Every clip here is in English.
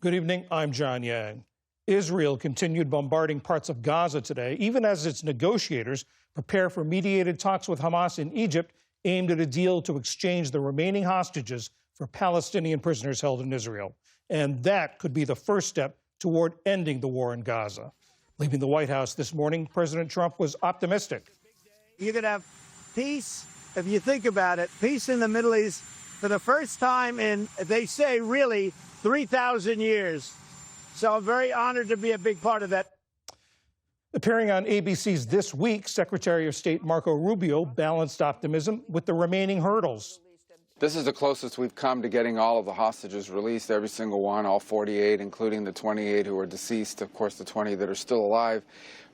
Good evening. I'm John Yang. Israel continued bombarding parts of Gaza today, even as its negotiators prepare for mediated talks with Hamas in Egypt aimed at a deal to exchange the remaining hostages for Palestinian prisoners held in Israel. And that could be the first step toward ending the war in Gaza. Leaving the White House this morning, President Trump was optimistic. You're going to have peace, if you think about it, peace in the Middle East for the first time in, they say, really 3,000 years. So I'm very honored to be a big part of that. Appearing on ABC's This Week, Secretary of State Marco Rubio balanced optimism with the remaining hurdles. This is the closest we've come to getting all of the hostages released, every single one, all 48, including the 28 who are deceased, of course, the 20 that are still alive.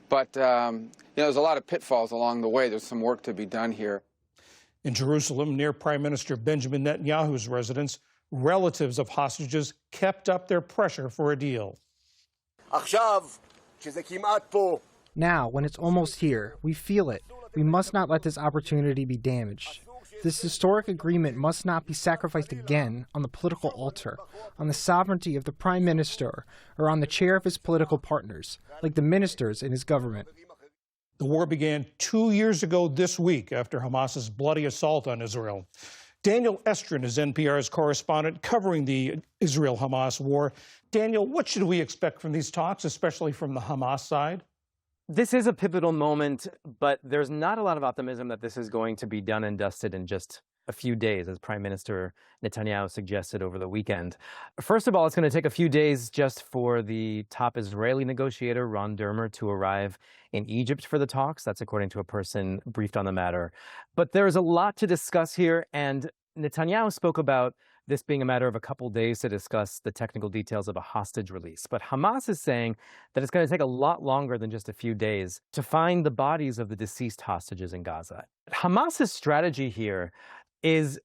But, there's a lot of pitfalls along the way. There's some work to be done here. In Jerusalem, near Prime Minister Benjamin Netanyahu's residence, relatives of hostages kept up their pressure for a deal. Now, when it's almost here, we feel it. We must not let this opportunity be damaged. This historic agreement must not be sacrificed again on the political altar, on the sovereignty of the Prime Minister, or on the chair of his political partners, like the ministers in his government. The war began 2 years ago this week after Hamas's bloody assault on Israel. Daniel Estrin is NPR's correspondent covering the Israel-Hamas war. Daniel, what should we expect from these talks, especially from the Hamas side? This is a pivotal moment, but there's not a lot of optimism that this is going to be done and dusted in just a few days, as Prime Minister Netanyahu suggested over the weekend. First of all, it's going to take a few days just for the top Israeli negotiator, Ron Dermer, to arrive in Egypt for the talks. That's according to a person briefed on the matter. But there's a lot to discuss here, and Netanyahu spoke about this being a matter of a couple days to discuss the technical details of a hostage release. But Hamas is saying that it's going to take a lot longer than just a few days to find the bodies of the deceased hostages in Gaza. Hamas's strategy here is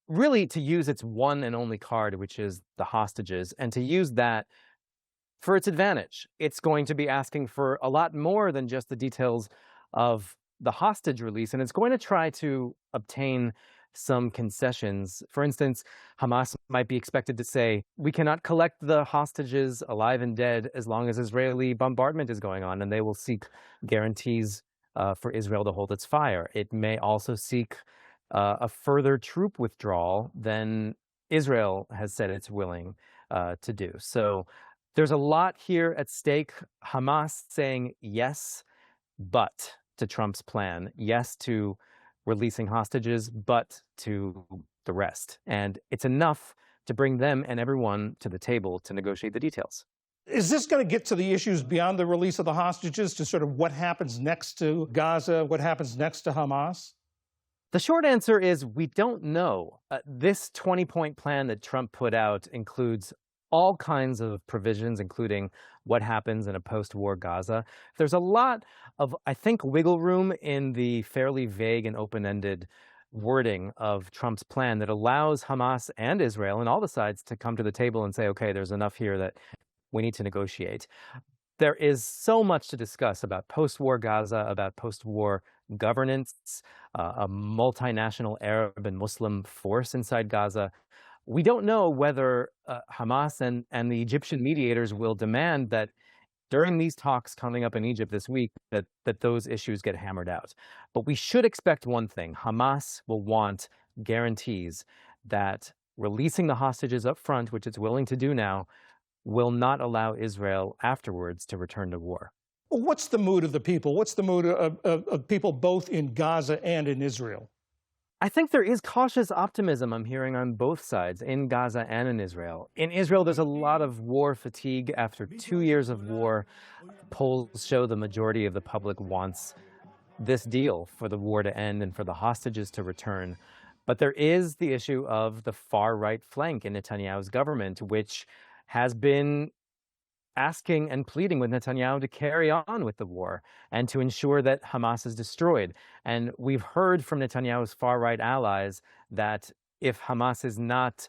really to use its one and only card, which is the hostages, and to use that for its advantage. It's going to be asking for a lot more than just the details of the hostage release, and it's going to try to obtain some concessions. For instance, Hamas might be expected to say, we cannot collect the hostages alive and dead as long as Israeli bombardment is going on, and they will seek guarantees for Israel to hold its fire. It may also seek a further troop withdrawal than Israel has said it's willing to do. So there's a lot here at stake. Hamas saying yes, but to Trump's plan, yes to releasing hostages, but to the rest. And it's enough to bring them and everyone to the table to negotiate the details. Is this going to get to the issues beyond the release of the hostages, to sort of what happens next to Gaza, what happens next to Hamas? The short answer is we don't know. This 20-point plan that Trump put out includes all kinds of provisions, including what happens in a post-war Gaza. There's a lot of, I think, wiggle room in the fairly vague and open-ended wording of Trump's plan that allows Hamas and Israel and all the sides to come to the table and say, okay, there's enough here that we need to negotiate. There is so much to discuss about post-war Gaza, about post-war governance, a multinational Arab and Muslim force inside Gaza. We don't know whether Hamas and the Egyptian mediators will demand that during these talks coming up in Egypt this week, that those issues get hammered out. But we should expect one thing. Hamas will want guarantees that releasing the hostages up front, which it's willing to do now, will not allow Israel afterwards to return to war. Well, what's the mood of the people? What's the mood of people both in Gaza and in Israel? I think there is cautious optimism I'm hearing on both sides, in Gaza and in Israel. In Israel, there's a lot of war fatigue after 2 years of war. Polls show the majority of the public wants this deal for the war to end and for the hostages to return. But there is the issue of the far-right flank in Netanyahu's government, which has been asking and pleading with Netanyahu to carry on with the war and to ensure that Hamas is destroyed. And we've heard from Netanyahu's far-right allies that if Hamas is not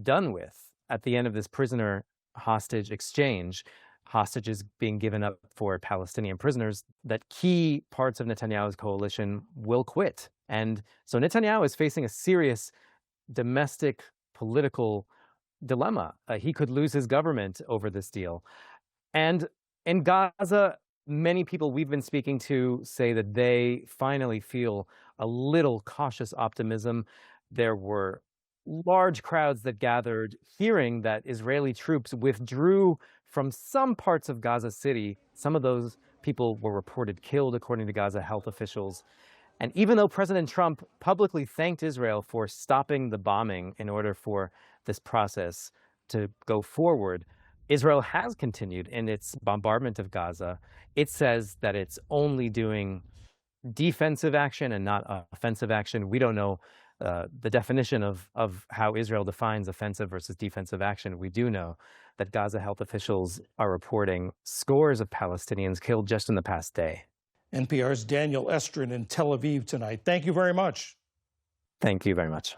done with at the end of this prisoner hostage exchange, hostages being given up for Palestinian prisoners, that key parts of Netanyahu's coalition will quit. And so Netanyahu is facing a serious domestic political dilemma. He could lose his government over this deal. And in Gaza, many people we've been speaking to say that they finally feel a little cautious optimism. There were large crowds that gathered hearing that Israeli troops withdrew from some parts of Gaza City. Some of those people were reported killed, according to Gaza health officials. And even though President Trump publicly thanked Israel for stopping the bombing in order for this process to go forward, Israel has continued in its bombardment of Gaza. It says that it's only doing defensive action and not offensive action. We don't know the definition of how Israel defines offensive versus defensive action. We do know that Gaza health officials are reporting scores of Palestinians killed just in the past day. NPR's Daniel Estrin in Tel Aviv tonight. Thank you very much. Thank you very much.